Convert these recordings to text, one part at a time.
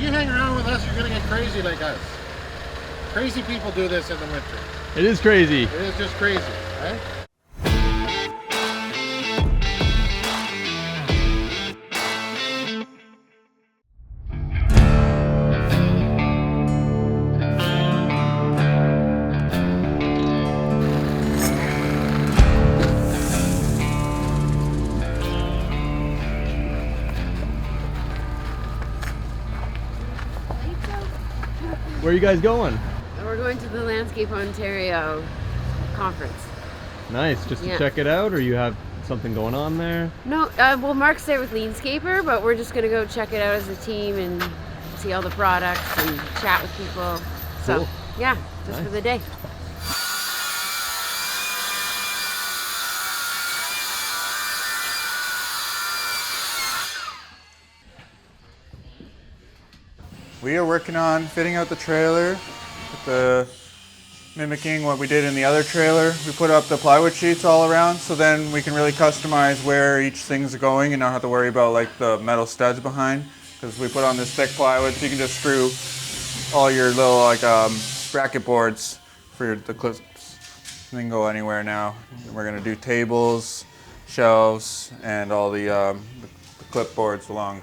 you hang around with us, you're gonna get crazy like us. Crazy people do this in the winter. It is crazy. It is just crazy, right? Where are you guys going? We're going to the Landscape Ontario conference. Nice, just to check it out, or you have something going on there? No, well, Mark's there with Leanscaper, but we're just going to go check it out as a team and see all the products and chat with people. So, cool. Yeah, just for the day. We are working on fitting out the trailer, mimicking what we did in the other trailer. We put up the plywood sheets all around, so then we can really customize where each thing's going and not have to worry about like the metal studs behind. Because we put on this thick plywood, so you can just screw all your little like bracket boards for the clips. They can go anywhere now. We're gonna do tables, shelves, and all the clipboards along.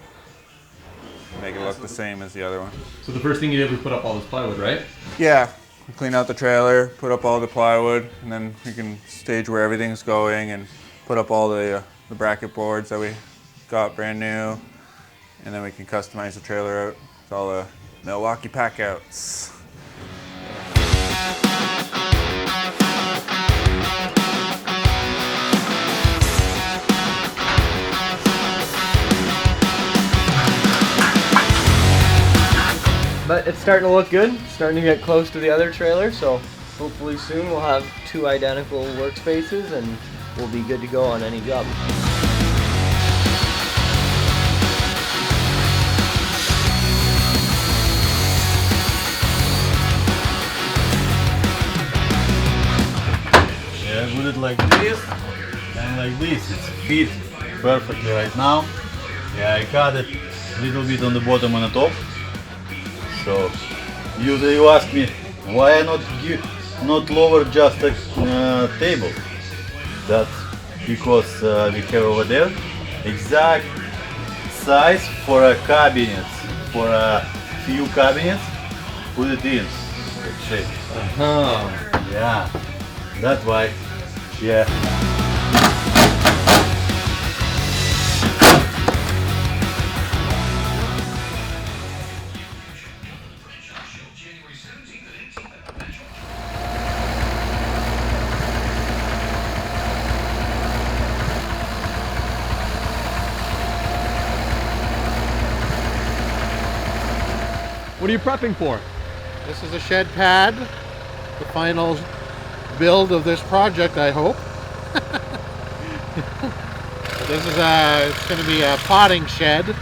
Make it look the same as the other one. So the first thing you did was put up all this plywood, right? Yeah, clean out the trailer, put up all the plywood, and then we can stage where everything's going and put up all the bracket boards that we got brand new, and then we can customize the trailer out with all the Milwaukee pack outs. But it's starting to look good, it's starting to get close to the other trailer, so hopefully soon we'll have 2 identical workspaces and we'll be good to go on any job. Yeah, put it like this and like this. It's fit perfectly right now. Yeah, I cut it a little bit on the bottom and the top. So usually you ask me why I not lower just a table. That's because we have over there exact size for a cabinet, for a few cabinets. Put it in that shape. Yeah, that's why. Yeah. What are you prepping for? This is a shed pad, the final build of this project, I hope. This is it's going to be a potting shed.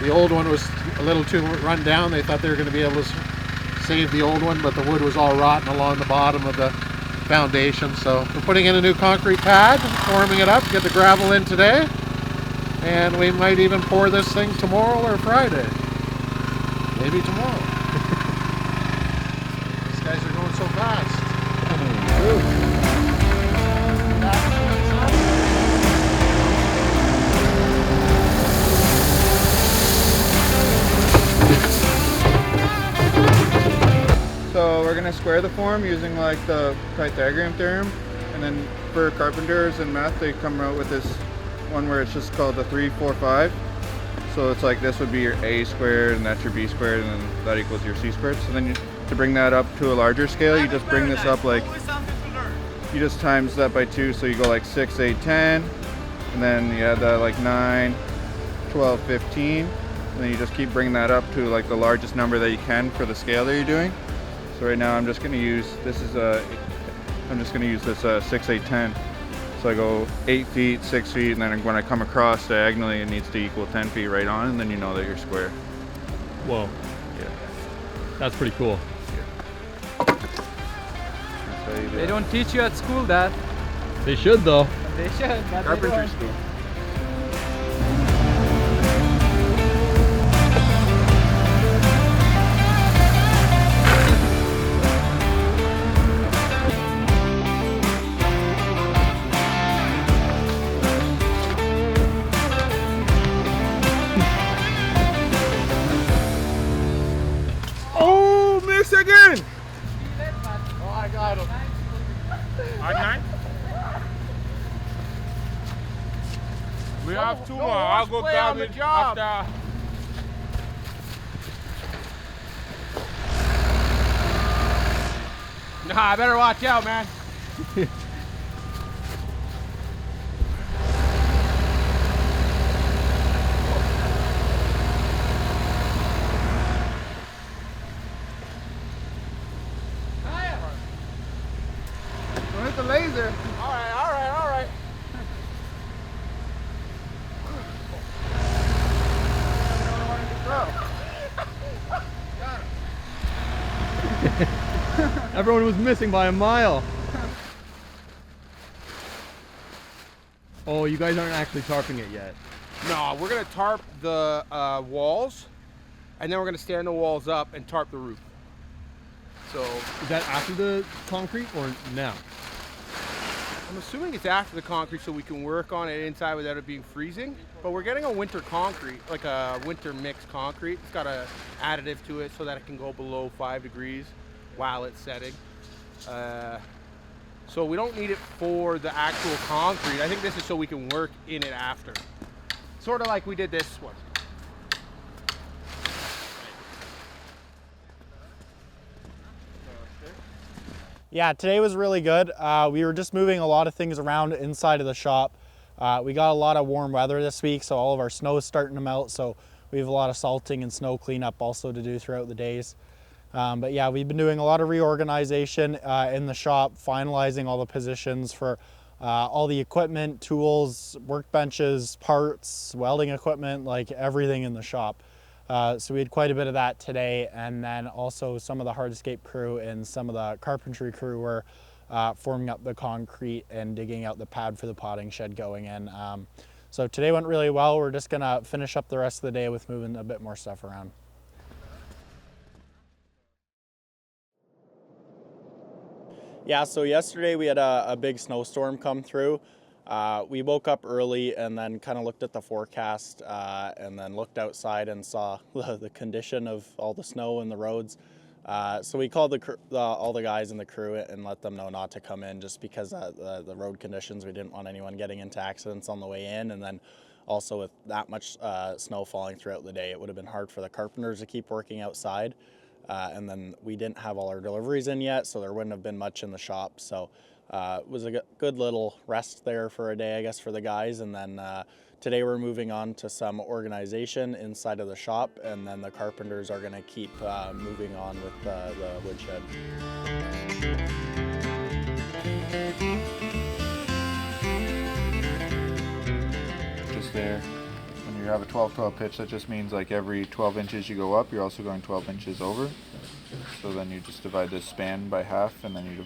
The old one was a little too run down. They thought they were going to be able to save the old one, but the wood was all rotten along the bottom of the foundation. So we're putting in a new concrete pad, forming it up, get the gravel in today, and we might even pour this thing tomorrow or Friday. Maybe tomorrow. These guys are going so fast. So we're gonna square the form using like the Pythagorean theorem, and then for carpenters and math they come out with this one where it's just called the 3, 4, 5. So it's like this would be your a squared, and that's your b squared, and then that equals your c squared. So then to bring that up to a larger scale, you just bring this up like, you just times that by 2, so you go like 6, 8, 10, and then you add that like 9, 12, 15, and then you just keep bringing that up to like the largest number that you can for the scale that you're doing. So right now I'm just going to use, this 6, 8, 10. So I go 8 feet, 6 feet, and then when I come across diagonally, it needs to equal 10 feet right on, and then you know that you're square. Whoa. Yeah. That's pretty cool. They don't teach you at school that. They should though. They should. Carpentry school. Oh, miss again! Oh, I got him. We have two no more. I'll go horseplay on grab the it job. after. Nah, I better watch out, man. Don't hit the laser. All right. Everyone was missing by a mile. Oh, you guys aren't actually tarping it yet. No, we're gonna tarp the walls, and then we're gonna stand the walls up and tarp the roof. So Is that after the concrete or now? I'm assuming it's after the concrete so we can work on it inside without it being freezing. But we're getting a winter concrete, like a winter mix concrete. It's got a additive to it so that it can go below 5 degrees while it's setting. So we don't need it for the actual concrete. I think this is so we can work in it after. Sort of like we did this one. Yeah, today was really good. We were just moving a lot of things around inside of the shop. We got a lot of warm weather this week, so all of our snow is starting to melt, so we have a lot of salting and snow cleanup also to do throughout the days. But yeah, we've been doing a lot of reorganization in the shop, finalizing all the positions for all the equipment, tools, workbenches, parts, welding equipment, like everything in the shop. So we had quite a bit of that today, and then also some of the hardscape crew and some of the carpentry crew were forming up the concrete and digging out the pad for the potting shed going in. So today went really well. We're just gonna finish up the rest of the day with moving a bit more stuff around. Yeah, so yesterday we had a big snowstorm come through. We woke up early and then kind of looked at the forecast and then looked outside and saw the condition of all the snow in the roads. So we called all the guys in the crew and let them know not to come in just because the road conditions. We didn't want anyone getting into accidents on the way in, and then also with that much snow falling throughout the day, it would have been hard for the carpenters to keep working outside. And then we didn't have all our deliveries in yet, so there wouldn't have been much in the shop. So it was a good little rest there for a day, I guess, for the guys. And then today we're moving on to some organization inside of the shop, and then the carpenters are going to keep moving on with the woodshed. Just there. When you have a 12-12 pitch, that just means like every 12 inches you go up, you're also going 12 inches over. So then you just divide this span by half, and then you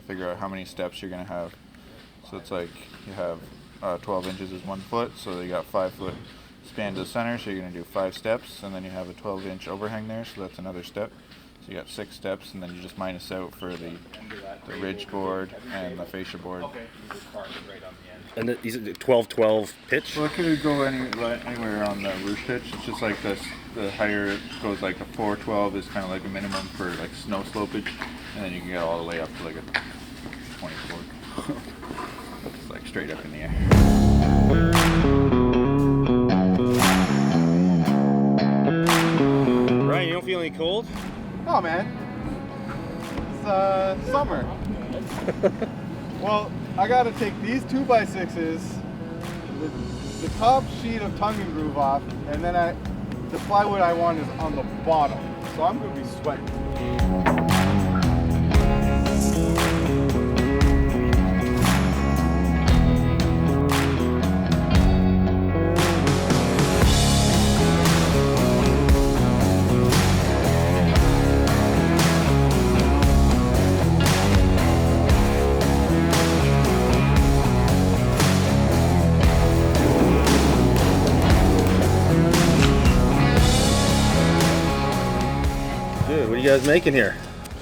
figure out how many steps you're going to have. So it's like you have 12 inches is 1 foot, so you got 5 foot span to the center, so you're going to do 5 steps, and then you have a 12-inch overhang there, so that's another step. So you got 6 steps, and then you just minus out for the ridge board and the fascia board. And is it 12-12 pitch? Well, it could go anywhere on the roof pitch. It's just like this. The higher it goes, like a 412 is kind of like a minimum for like snow slopage, and then you can get all the way up to like a 24. It's like straight up in the air. Ryan, you don't feel any cold? Oh man, it's summer. Well, I gotta take these 2x6s, the top sheet of tongue and groove off, and then the plywood I want is on the bottom, so I'm gonna be sweating. Dude, what are you guys making here?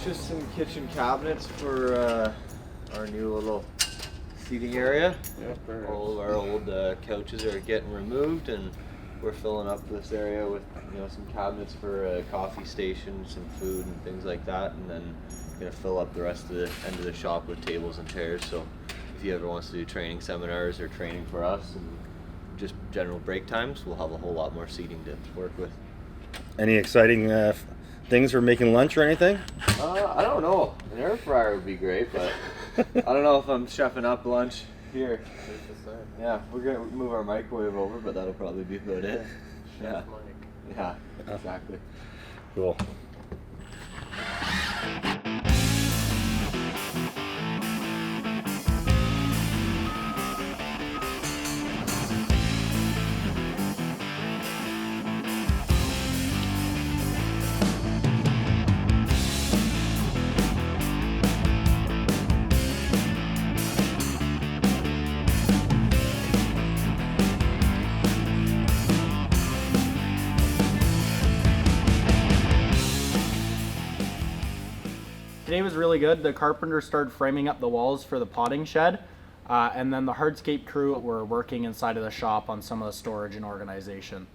Just some kitchen cabinets for our new little seating area. All of our old couches are getting removed, and we're filling up this area with some cabinets for a coffee station, some food and things like that, and then gonna fill up the rest of the end of the shop with tables and chairs. So if you ever wants to do training seminars or training for us and just general break times, we'll have a whole lot more seating to work with. Any exciting things for making lunch or anything? I don't know. An air fryer would be great, but I don't know if I'm chefing up lunch here. Yeah, we're gonna move our microwave over, but that'll probably be about it. Yeah. Yeah, exactly. Cool. Today was really good. The carpenter started framing up the walls for the potting shed, and then the hardscape crew were working inside of the shop on some of the storage and organization.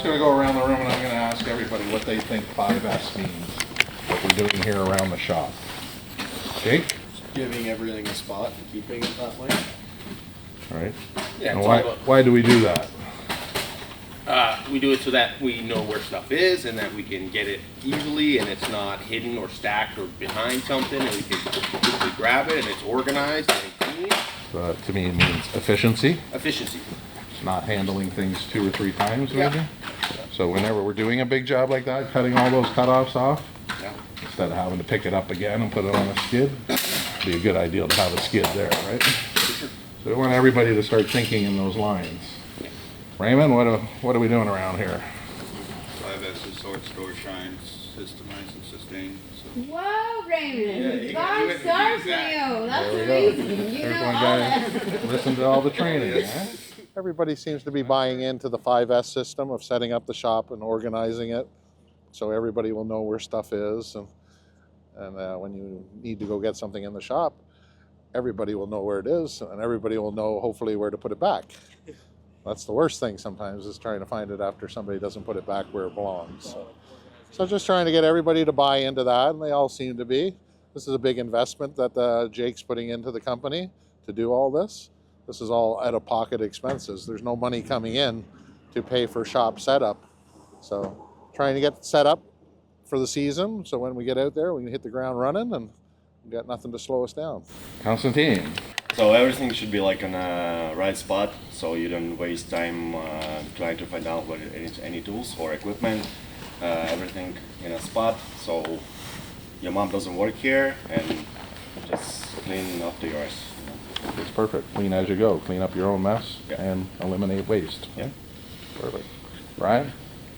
Going to go around the room and I'm going to ask everybody what they think 5S means, what we're doing here around the shop. Jake? Giving everything a spot and keeping it that way. All right. Yeah, and why do we do that? We do it so that we know where stuff is and that we can get it easily and it's not hidden or stacked or behind something, and we can quickly grab it and it's organized and clean. To me it means efficiency. Efficiency. Not handling things 2 or 3 times, maybe. Yeah. So whenever we're doing a big job like that, cutting all those cutoffs off, Yeah. instead of having to pick it up again and put it on a skid, it'd be a good idea to have a skid there, right? So we want everybody to start thinking in those lines. Raymond, what are we doing around here? 5S is sort, store, shine, systemize, and sustain. So. Whoa, Raymond! Yeah, 5 stars for you. That's amazing. You There's know one all guy that. listen to all the training. Huh? Everybody seems to be buying into the 5S system of setting up the shop and organizing it, so everybody will know where stuff is, and when you need to go get something in the shop, everybody will know where it is, and everybody will know hopefully where to put it back. That's the worst thing sometimes, is trying to find it after somebody doesn't put it back where it belongs. So just trying to get everybody to buy into that, and they all seem to be. This is a big investment that Jake's putting into the company to do all this. This is all out-of-pocket expenses. There's no money coming in to pay for shop setup. So trying to get set up for the season, so when we get out there, we can hit the ground running and we got nothing to slow us down. Constantine. So everything should be like on a right spot, so you don't waste time trying to find out what it is, any tools or equipment. Everything in a spot, so your mom doesn't work here, and just clean up to yours. It's perfect. Clean as you go. Clean up your own mess and eliminate waste. Yeah. Perfect. Brian?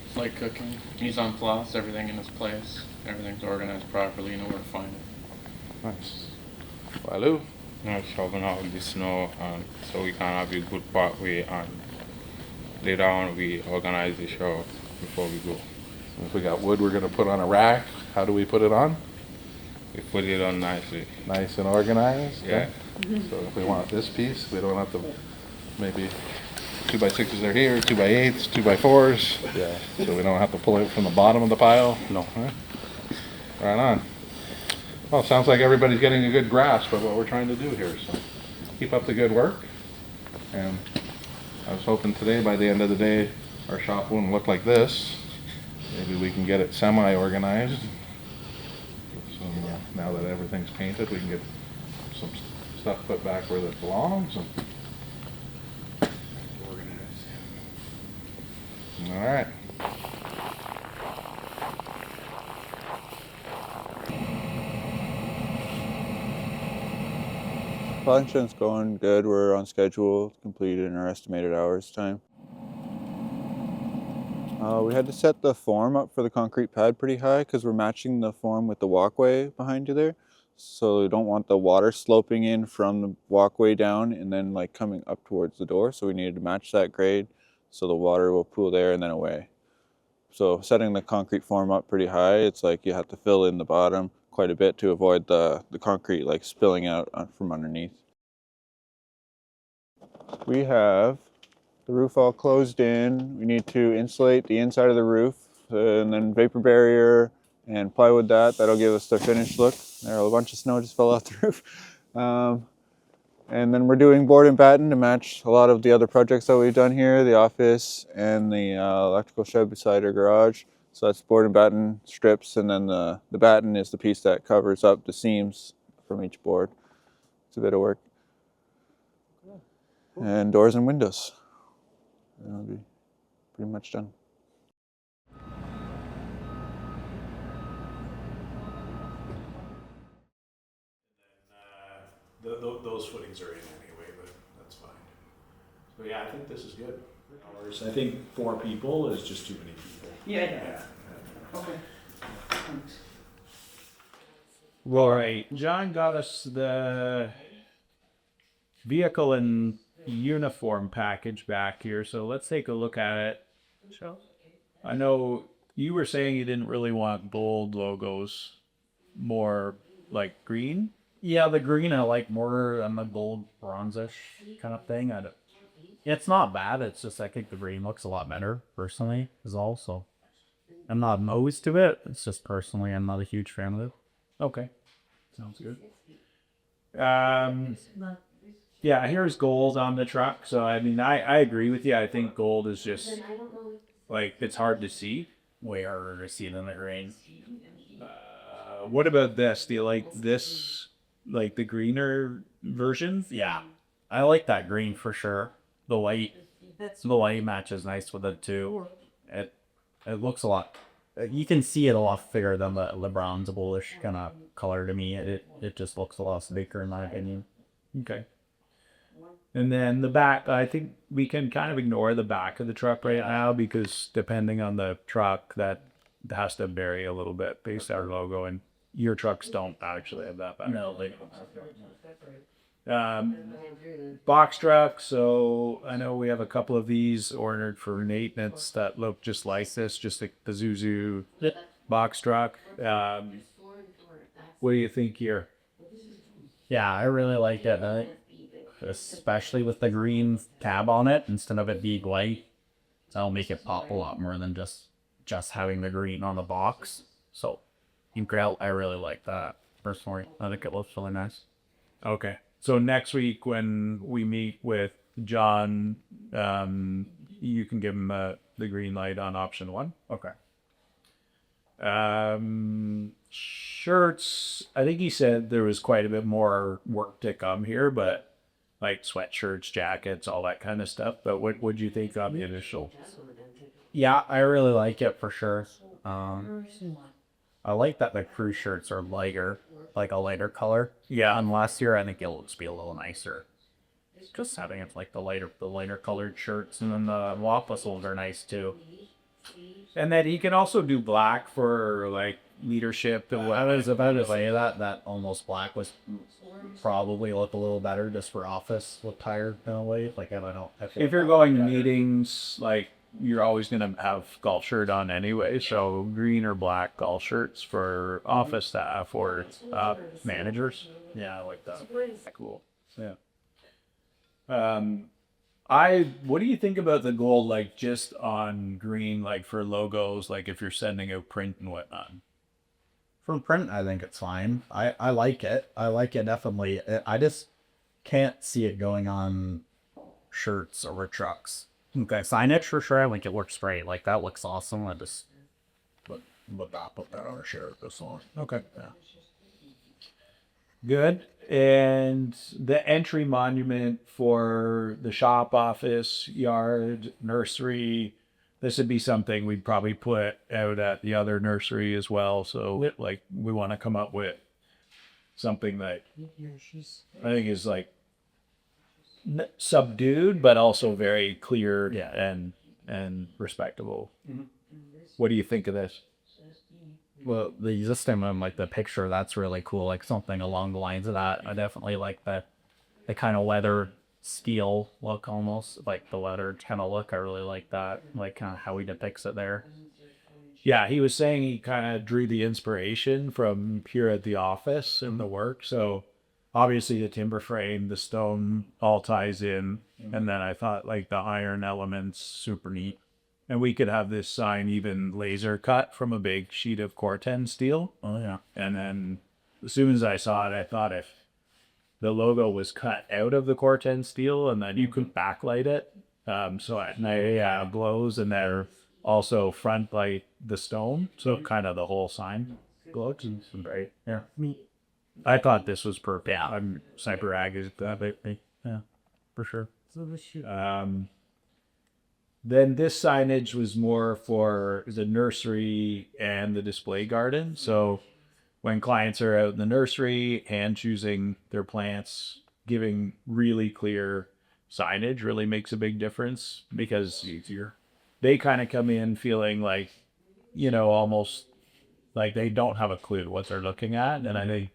It's like cooking. Mise en place, everything in its place. Everything's organized properly, you know where to find it. Nice. Walu? Shoveling out the snow, so we can have a good pathway, and later on we organize the show before we go. If we got wood we're going to put on a rack, how do we put it on? We put it on nicely. Nice and organized? Yeah. So if we want this piece, we don't have to, maybe 2x6s are here, 2x8s, 2x4s. Yeah. So we don't have to pull it from the bottom of the pile? No. Right on. Well, it sounds like everybody's getting a good grasp of what we're trying to do here. So keep up the good work. And I was hoping today, by the end of the day, our shop wouldn't look like this. Maybe we can get it semi-organized. So now that everything's painted, we can get some stuff put back where it belongs. And all right. Function's going good. We're on schedule, completed in our estimated hours time. We had to set the form up for the concrete pad pretty high because we're matching the form with the walkway behind you there. So we don't want the water sloping in from the walkway down and then like coming up towards the door. So we needed to match that grade so the water will pool there and then away. So setting the concrete form up pretty high, it's like you have to fill in the bottom quite a bit to avoid the concrete like spilling out from underneath. We have the roof all closed in. We need to insulate the inside of the roof and then vapor barrier and plywood that'll give us the finished look. There, a bunch of snow just fell off the roof. And then we're doing board and batten to match a lot of the other projects that we've done here, the office and the electrical shed beside our garage. So that's board and batten strips, and then the batten is the piece that covers up the seams from each board. It's a bit of work. And doors and windows. That'll be pretty much done. Those footings are in anyway, but that's fine. So yeah, I think this is good. Hours. I think 4 people is just too many people. Yeah. Okay. Thanks. All right, John got us the vehicle and uniform package back here, so let's take a look at it. I know you were saying you didn't really want gold logos, more like green. Yeah, the green I like more than the gold bronzish kind of thing. It's not bad. It's just I think the green looks a lot better personally. Is all. So I'm not opposed to it. It's just personally I'm not a huge fan of it. Okay, sounds good. Yeah, here's gold on the truck. So I mean, I agree with you. I think gold is just like it's hard to see. Way harder to see than the green. What about this? Do you like this? Like the greener version? Yeah, I like that green for sure. The white matches nice with it too. It looks a lot. You can see it a lot bigger than the bronze-ish kind of color to me. It just looks a lot thicker in my opinion. Okay. And then the back, I think we can kind of ignore the back of the truck right now because depending on the truck, that has to vary a little bit based on our logo, and your trucks don't actually have that back. No, they box truck. So I know we have a couple of these ordered for maintenance that look just like this, just like the Zuzu box truck. What do you think here? Yeah, I really like it. Especially with the green tab on it instead of it being white. That'll make it pop a lot more than just having the green on the box. So I really like that personally. I think it looks really nice. Okay. So next week when we meet with John, you can give him the green light on option 1. Okay. Shirts. I think he said there was quite a bit more work to come here, but like sweatshirts, jackets, all that kind of stuff. But what would you think on the initial? Yeah, I really like it for sure. I like that the crew shirts are lighter, like a lighter color. Yeah. And last year, I think it'll just be a little nicer. Just having it like the lighter colored shirts, and then the WAP whistles are nice too. And then he can also do black for like leadership. And I was about to say that almost black was probably look a little better just for office look tired in a way. Like I don't know. If you're going to meetings, like you're always gonna have golf shirt on anyway. So green or black golf shirts for office staff or managers. Yeah, I like that. Cool. Yeah. What do you think about the gold, like just on green, like for logos, like if you're sending out print and whatnot? For print, I think it's fine. I like it. I like it definitely. I just can't see it going on shirts or trucks. Okay, signage for sure. I think it works great. Like that looks awesome. I just But not put that on a shirt. This one. Okay. Yeah. Good. And the entry monument for the shop, office, yard, nursery, this would be something we'd probably put out at the other nursery as well. So like we want to come up with something that I think is like subdued, but also very clear and respectable. What do you think of this? Well, the existing one, like the picture, that's really cool. Like something along the lines of that. I definitely like the kind of leather steel look, almost like the leather kind of look. I really like that, like kind of how he depicts it there. Yeah, he was saying he kind of drew the inspiration from here at the office and the work. So obviously the timber frame, the stone all ties in. And then I thought like the iron elements, super neat. And we could have this sign even laser cut from a big sheet of Corten steel. Oh yeah. And then as soon as I saw it, I thought if the logo was cut out of the Corten steel and then you could backlight it. So at night, yeah, it glows, and they're also front light the stone. So kind of the whole sign glows. Right. Yeah. I thought this was perfect. Yeah. I'm Sniper Ag is Yeah, for sure. Then this signage was more for the nursery and the display garden. So when clients are out in the nursery, hand choosing their plants, giving really clear signage really makes a big difference, because they kind of come in feeling like, almost like they don't have a clue what they're looking at. And I think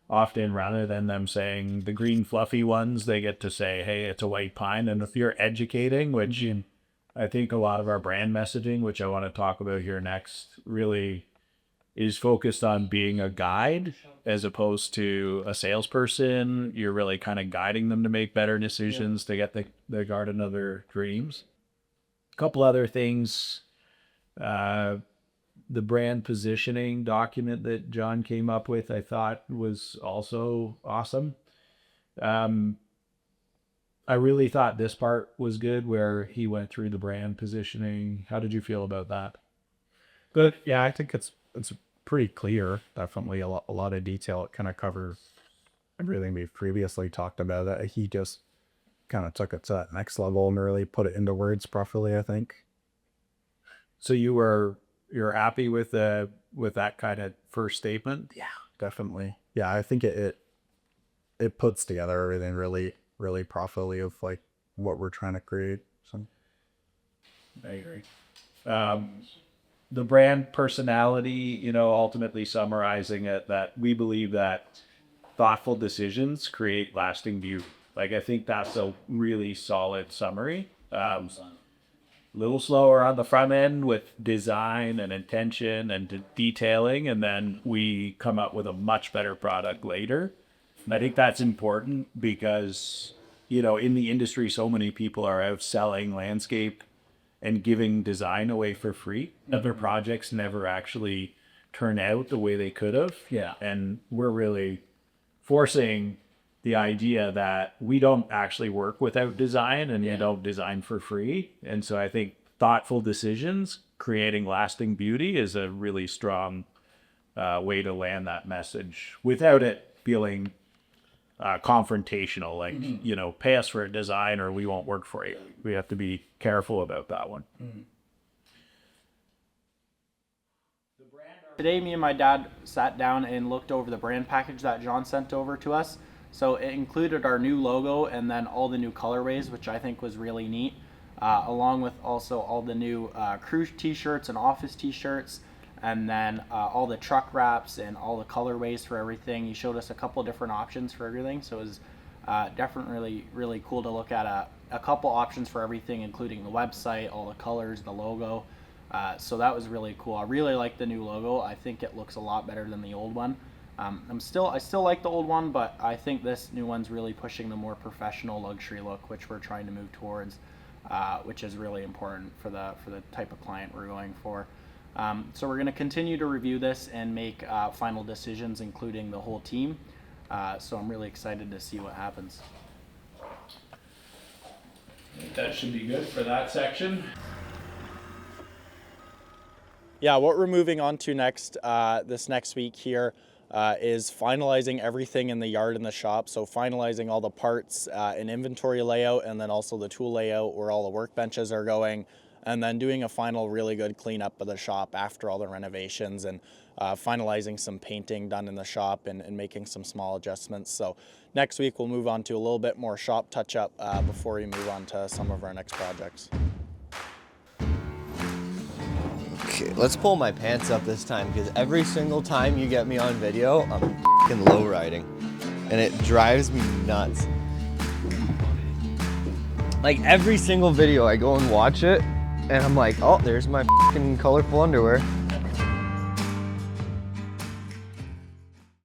often, rather than them saying the green fluffy ones, they get to say, hey, it's a white pine. And if you're educating, which I think a lot of our brand messaging, which I want to talk about here next, really is focused on being a guide as opposed to a salesperson. You're really kind of guiding them to make better decisions to get the garden of their dreams. A couple other things. The brand positioning document that John came up with, I thought was also awesome. I really thought this part was good where he went through the brand positioning. How did you feel about that? Good. Yeah, I think it's pretty clear. Definitely a lot of detail. It kind of covers everything we've previously talked about. That he just kind of took it to that next level and really put it into words properly, I think. So you're happy with that kind of first statement? Yeah, definitely. Yeah, I think it puts together everything really properly of like what we're trying to create. So I agree. The brand personality, ultimately summarizing it, that we believe that thoughtful decisions create lasting beauty. Like, I think that's a really solid summary. Little slower on the front end with design and intention and detailing, and then we come up with a much better product later. And I think that's important because, in the industry, so many people are out selling landscape and giving design away for free. Other projects never actually turn out the way they could have. Yeah. And we're really forcing the idea that we don't actually work without design, and you don't design for free. And so I think thoughtful decisions, creating lasting beauty, is a really strong way to land that message without it feeling confrontational, like, pay us for a design or we won't work for you. We have to be careful about that one. Today, me and my dad sat down and looked over the brand package that John sent over to us. So it included our new logo and then all the new colorways, which I think was really neat, along with also all the new crew t-shirts and office t-shirts, and then all the truck wraps and all the colorways for everything. He showed us a couple different options for everything, so it was definitely really cool to look at a couple options for everything, including the website, all the colors, the logo. So that was really cool. I really like the new logo. I think it looks a lot better than the old one. I still like the old one, but I think this new one's really pushing the more professional luxury look, which we're trying to move towards, which is really important for the type of client we're going for. So we're going to continue to review this and make final decisions, including the whole team. So I'm really excited to see what happens. I think that should be good for that section. Yeah, what we're moving on to next, this next week here, is finalizing everything in the yard and the shop. So finalizing all the parts and inventory layout, and then also the tool layout where all the workbenches are going, and then doing a final really good cleanup of the shop after all the renovations, and finalizing some painting done in the shop and making some small adjustments. So next week we'll move on to a little bit more shop touch-up before we move on to some of our next projects. Okay, let's pull my pants up this time because every single time you get me on video, I'm f***ing low riding. And it drives me nuts. Like every single video I go and watch it and I'm like, oh, there's my f***ing colorful underwear.